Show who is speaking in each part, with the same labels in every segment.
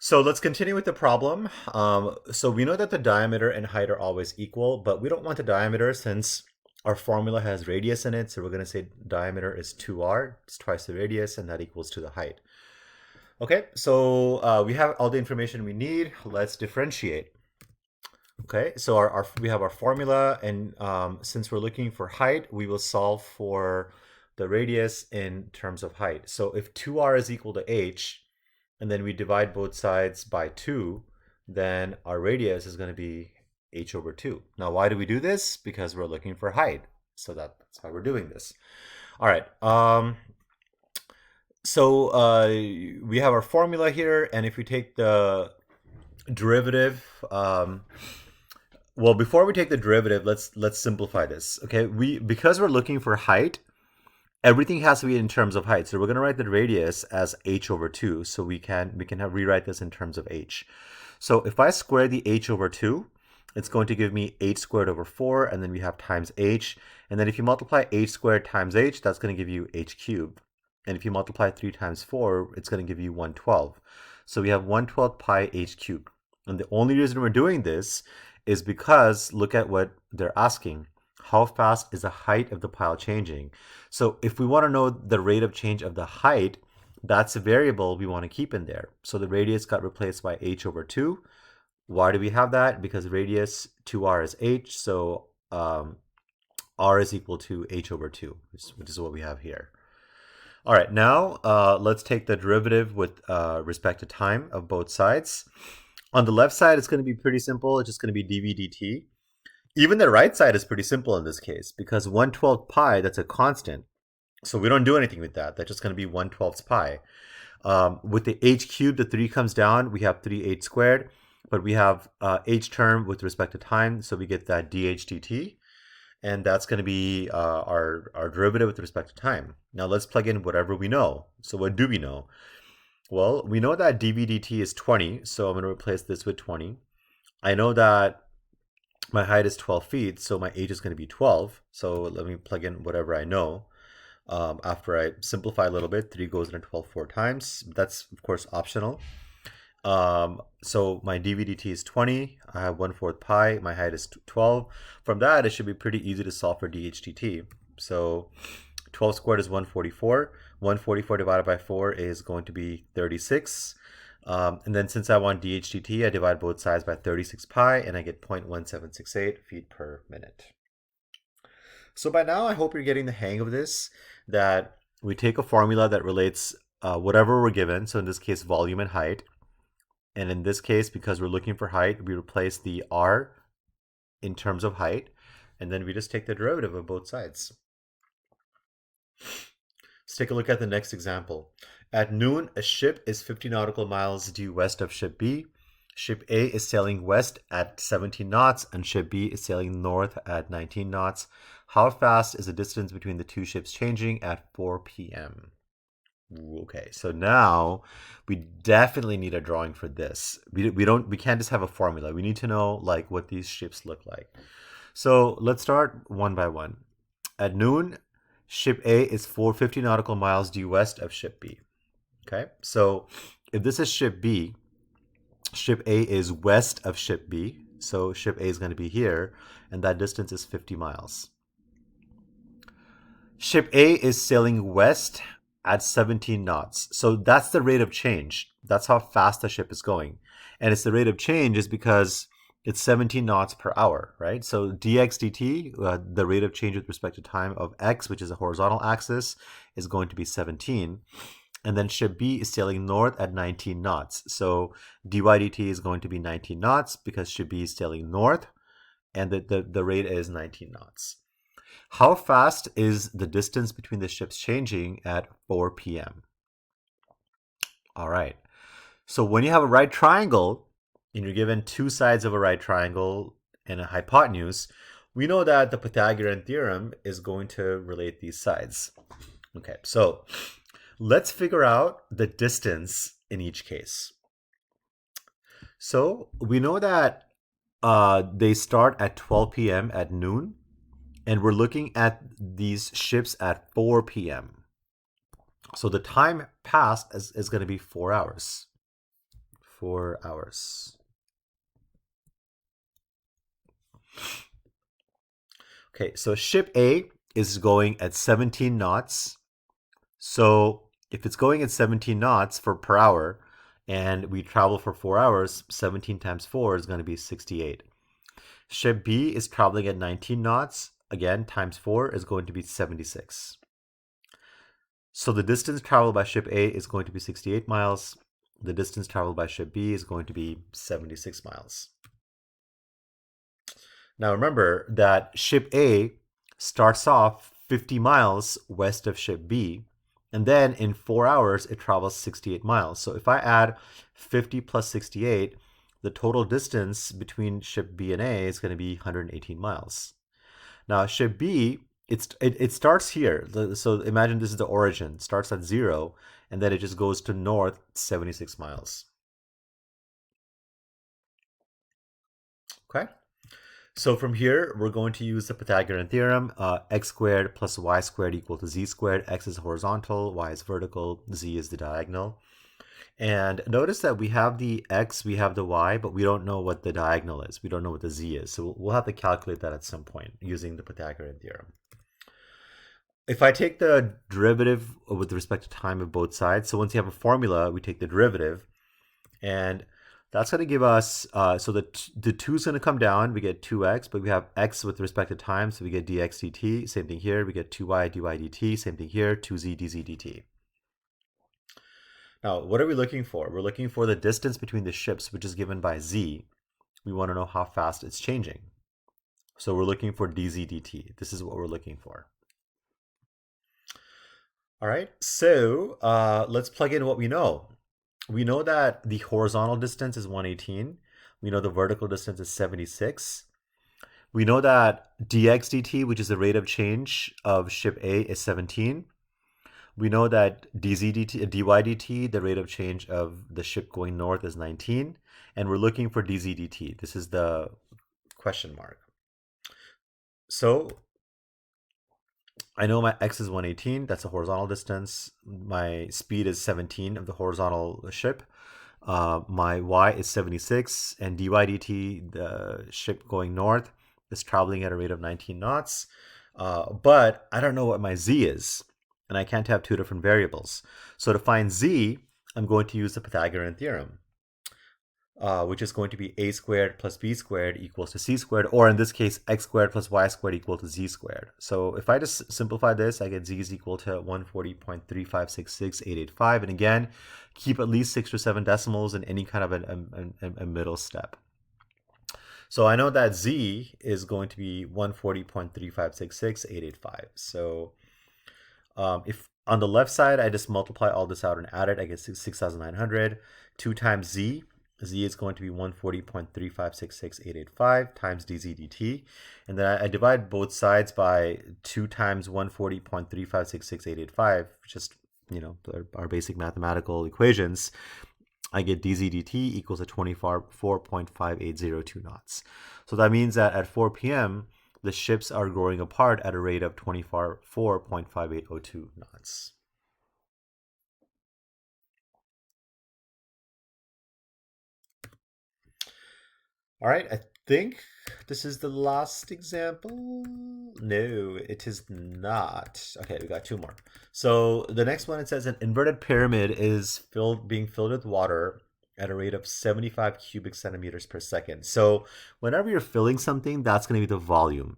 Speaker 1: So let's continue with the problem. So we know that the diameter and height are always equal, but we don't want the diameter since our formula has radius in it. So we're going to say diameter is 2r, it's twice the radius, and that equals to the height. Okay, so we have all the information we need. Let's differentiate. Okay, so we have our formula, and since we're looking for height, we will solve for the radius in terms of height. So if 2r is equal to h, and then we divide both sides by 2, then our radius is going to be h over 2. Now, why do we do this? Because we're looking for height. So that's why we're doing this. All right. So we have our formula here, and if we take the derivative, well, before we take the derivative, let's simplify this. Okay, because we're looking for height, everything has to be in terms of height. So we're going to write the radius as h over 2. So we can rewrite this in terms of h. So if I square the h over 2, it's going to give me h squared over 4, and then we have times h. And then if you multiply h squared times h, that's going to give you h cubed. And if you multiply 3 times 4, it's going to give you 112. So we have 112 pi h cubed. And the only reason we're doing this is because look at what they're asking. How fast is the height of the pile changing? So if we want to know the rate of change of the height, that's a variable we want to keep in there. So the radius got replaced by h over 2. Why do we have that? Because radius 2r is h, so r is equal to h over 2, which is what we have here. All right, now let's take the derivative with respect to time of both sides. On the left side, it's going to be pretty simple. It's just going to be dv dt. Even the right side is pretty simple in this case because 1/12 pi, that's a constant. So we don't do anything with that. That's just going to be 1/12 pi. With the h cubed, the 3 comes down. We have 3h squared, but we have h term with respect to time. So we get that dh dt. And that's going to be our derivative with respect to time. Now let's plug in whatever we know. So what do we know? Well, we know that dv dt is 20. So I'm going to replace this with 20. I know that my height is 12 feet, so my h is going to be 12. So let me plug in whatever I know. After I simplify a little bit, 3 goes into 12 4 times. That's, of course, optional. So my dv dt is 20. I have 1/4 pi. My height is 12. From that, it should be pretty easy to solve for dh dt. So 12 squared is 144. 144 divided by 4 is going to be 36. And then since I want dh dt, I divide both sides by 36 pi, and I get 0.1768 feet per minute. So by now, I hope you're getting the hang of this, that we take a formula that relates whatever we're given, so in this case, volume and height. And in this case, because we're looking for height, we replace the r in terms of height, and then we just take the derivative of both sides. Let's take a look at the next example. At noon, a ship is 50 nautical miles due west of ship B. Ship A is sailing west at 17 knots, and ship B is sailing north at 19 knots. How fast is the distance between the two ships changing at 4 p.m.? Okay, so now we definitely need a drawing for this. We can't just have a formula. We need to know like what these ships look like. So let's start one by one. At noon, ship A is 450 nautical miles due west of ship B. Okay, so if this is ship B, ship A is west of ship B. So ship A is going to be here, and that distance is 50 miles. Ship A is sailing west at 17 knots. So that's the rate of change. That's how fast the ship is going. And it's the rate of change is because it's 17 knots per hour, right? So dx dt, the rate of change with respect to time of x, which is a horizontal axis, is going to be 17. And then ship B is sailing north at 19 knots. So dy dt is going to be 19 knots because ship B is sailing north, and the rate is 19 knots. How fast is the distance between the ships changing at 4 p.m.? All right. So when you have a right triangle, and you're given two sides of a right triangle and a hypotenuse, we know that the Pythagorean theorem is going to relate these sides. Okay, so let's figure out the distance in each case. So we know that they start at 12 p.m. at noon, and we're looking at these ships at 4 p.m. So the time passed is going to be 4 hours. 4 hours. Okay, so ship A is going at 17 knots. So if it's going at 17 knots per hour and we travel for 4 hours, 17 times 4 is going to be 68. Ship B is traveling at 19 knots. Again, times 4 is going to be 76. So the distance traveled by ship A is going to be 68 miles. The distance traveled by ship B is going to be 76 miles. Now remember that ship A starts off 50 miles west of ship B, and then in 4 hours it travels 68 miles. So if I add 50 plus 68, the total distance between ship B and A is going to be 118 miles. Now ship B, it starts here. So imagine this is the origin. It starts at 0, and then it just goes to north 76 miles. Okay? So from here, we're going to use the Pythagorean theorem. X squared plus y squared equal to z squared. X is horizontal, y is vertical, z is the diagonal. And notice that we have the x, we have the y, but we don't know what the diagonal is. We don't know what the z is. So we'll have to calculate that at some point using the Pythagorean theorem. If I take the derivative with respect to time of both sides, so once you have a formula, we take the derivative, and that's going to give us, so the 2 is going to come down, we get 2x, but we have x with respect to time, so we get dx dt. Same thing here, we get 2y dy dt. Same thing here, 2z dz dt. Now, what are we looking for? We're looking for the distance between the ships, which is given by z. We want to know how fast it's changing. So we're looking for dz dt. This is what we're looking for. All right, so let's plug in what we know. We know that the horizontal distance is 118. We know the vertical distance is 76. We know that dx dt, which is the rate of change of ship A, is 17. We know that dy dt, the rate of change of the ship going north, is 19. And we're looking for dz dt. This is the question mark. So I know my x is 118. That's a horizontal distance. My speed is 17 of the horizontal ship. My y is 76, and dy dt, the ship going north, is traveling at a rate of 19 knots. But I don't know what my z is, and I can't have two different variables. So to find z, I'm going to use the Pythagorean theorem, which is going to be a squared plus b squared equals to c squared, or in this case, x squared plus y squared equal to z squared. So if I just simplify this, I get z is equal to 140.3566885. And again, keep at least 6 or 7 decimals in any kind of a middle step. So I know that z is going to be 140.3566885. So if on the left side, I just multiply all this out and add it, I get 6,900. 2 times z is going to be 140.3566885 times dz dt. And then I divide both sides by 2 times 140.3566885, just, our basic mathematical equations. I get dz dt equals to 24.5802 knots. So that means that at 4 p.m., the ships are growing apart at a rate of 24.5802 knots. All right, I think this is the last example. No, it is not. Okay, we got 2 more. So the next one, it says an inverted pyramid is being filled with water at a rate of 75 cubic centimeters per second. So whenever you're filling something, that's going to be the volume.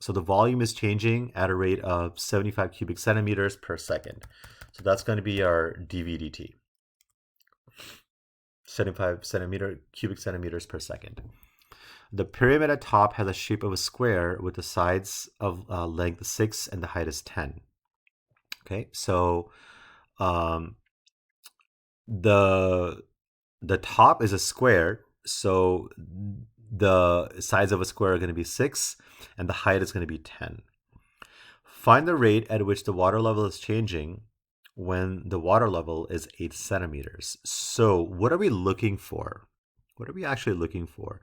Speaker 1: So the volume is changing at a rate of 75 cubic centimeters per second. So that's going to be our dv dt. 75 cubic centimeters per second. The pyramid at top has a shape of a square with the sides of length 6 and the height is 10. Okay, so the top is a square, so the sides of a square are going to be 6 and the height is going to be 10. Find the rate at which the water level is changing when the water level is 8 centimeters. So what are we looking for? What are we actually looking for?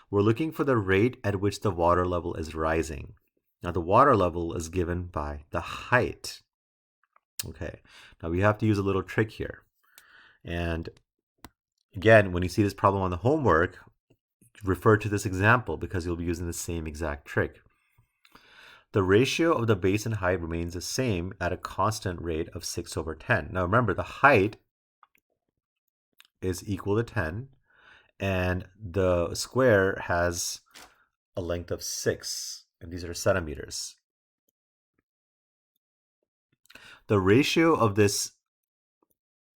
Speaker 1: We're looking for the rate at which the water level is rising. Now the water level is given by the height. Okay, now we have to use a little trick here. And Again, when you see this problem on the homework, refer to this example because you'll be using the same exact trick. The ratio of the base and height remains the same at a constant rate of 6 over 10. Now remember, the height is equal to 10, and the square has a length of 6, and these are centimeters. The ratio of this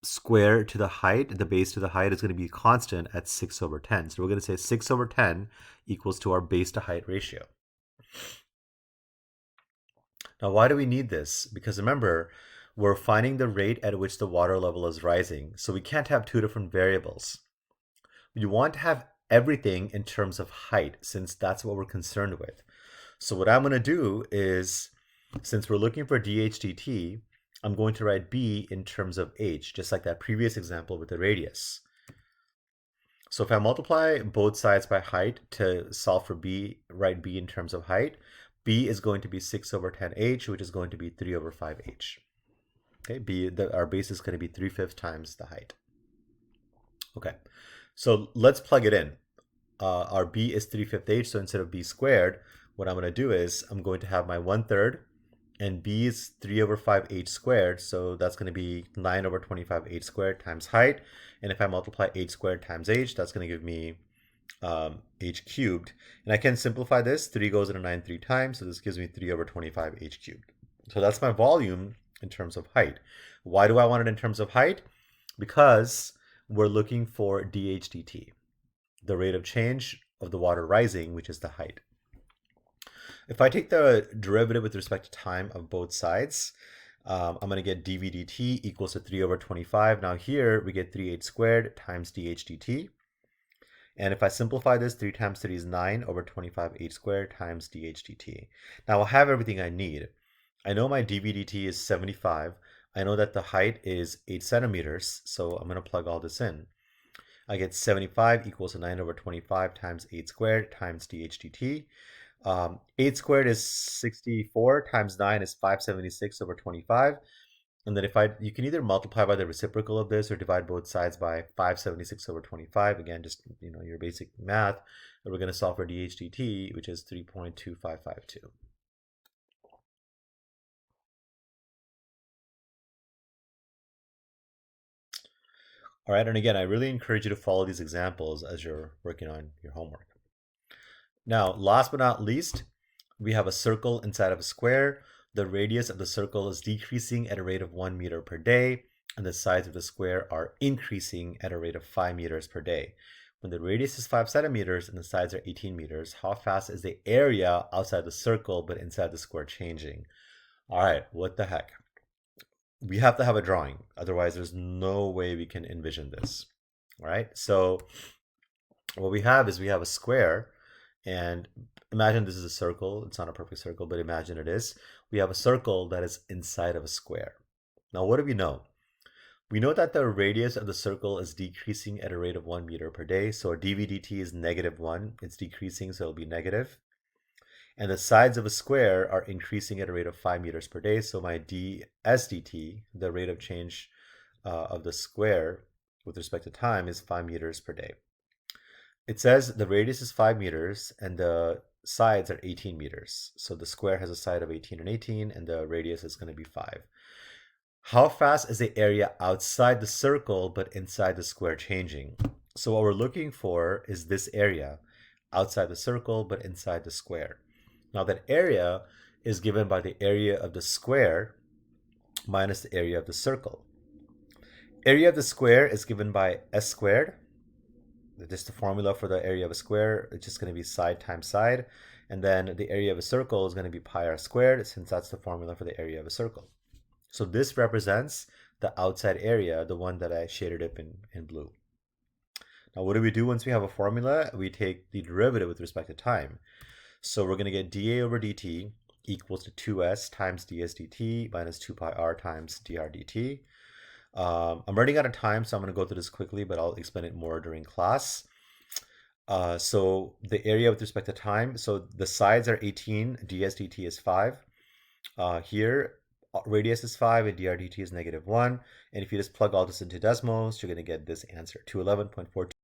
Speaker 1: square to the height, the base to the height, is going to be constant at 6 over 10. So we're going to say 6 over 10 equals to our base to height ratio. Now, why do we need this? Because remember, we're finding the rate at which the water level is rising. So we can't have two different variables. You want to have everything in terms of height, since that's what we're concerned with. So what I'm going to do is, since we're looking for dH/dt, I'm going to write b in terms of h, just like that previous example with the radius. So if I multiply both sides by height to solve for b, write b in terms of height, b is going to be 6 over 10h, which is going to be 3 over 5h. Okay, our base is going to be 3/5 times the height. Okay, so let's plug it in. Our b is 3/5 h, so instead of b squared, what I'm going to do is I'm going to have my 1/3, and b is 3 over 5 h squared, so that's going to be 9 over 25 h squared times height. And if I multiply h squared times h, that's going to give me h cubed. And I can simplify this. 3 goes into 9 3 times, so this gives me 3 over 25 h cubed. So that's my volume in terms of height. Why do I want it in terms of height? Because we're looking for dH/dt, the rate of change of the water rising, which is the height. If I take the derivative with respect to time of both sides, I'm going to get dV/dt equals to 3 over 25. Now here we get 3h squared times dH/dt. And if I simplify this, 3 times 3 is 9 over 25h squared times dH/dt. Now I'll have everything I need. I know my dV/dt is 75. I know that the height is 8 centimeters, so I'm going to plug all this in. I get 75 equals to 9 over 25 times 8 squared times dH/dt. 8 squared is 64 times 9 is 576 over 25. And then you can either multiply by the reciprocal of this or divide both sides by 576 over 25. Again, just your basic math. And we're going to solve for dH/dt, which is 3.2552. All right, and again, I really encourage you to follow these examples as you're working on your homework. Now, last but not least, we have a circle inside of a square. The radius of the circle is decreasing at a rate of 1 meter per day, and the sides of the square are increasing at a rate of 5 meters per day. When the radius is 5 centimeters and the sides are 18 meters, how fast is the area outside the circle but inside the square changing? All right, what the heck? We have to have a drawing. Otherwise, there's no way we can envision this. All right, so what we have is we have a square, and imagine this is a circle. It's not a perfect circle, but imagine it is. We have a circle that is inside of a square. Now, what do we know? We know that the radius of the circle is decreasing at a rate of 1 meter per day. So our dV/dt is -1. It's decreasing, so it'll be negative. And the sides of a square are increasing at a rate of 5 meters per day. So my ds/dt, the rate of change of the square with respect to time, is 5 meters per day. It says the radius is 5 meters and the sides are 18 meters. So the square has a side of 18 and 18, and the radius is going to be 5. How fast is the area outside the circle but inside the square changing? So what we're looking for is this area outside the circle but inside the square. Now that area is given by the area of the square minus the area of the circle. Area of the square is given by s squared. Just the formula for the area of a square, it's just going to be side times side. And then the area of a circle is going to be pi r squared, since that's the formula for the area of a circle. So this represents the outside area, the one that I shaded up in blue. Now, what do we do once we have a formula? We take the derivative with respect to time. So we're going to get dA over dt equals to 2s times ds dt minus 2 pi r times dr dt. I'm running out of time, so I'm going to go through this quickly, but I'll explain it more during class. So the area with respect to time, so the sides are 18, ds dt is 5. Here, radius is 5 and drdt is -1. And if you just plug all this into decimals, you're going to get this answer, 211.42.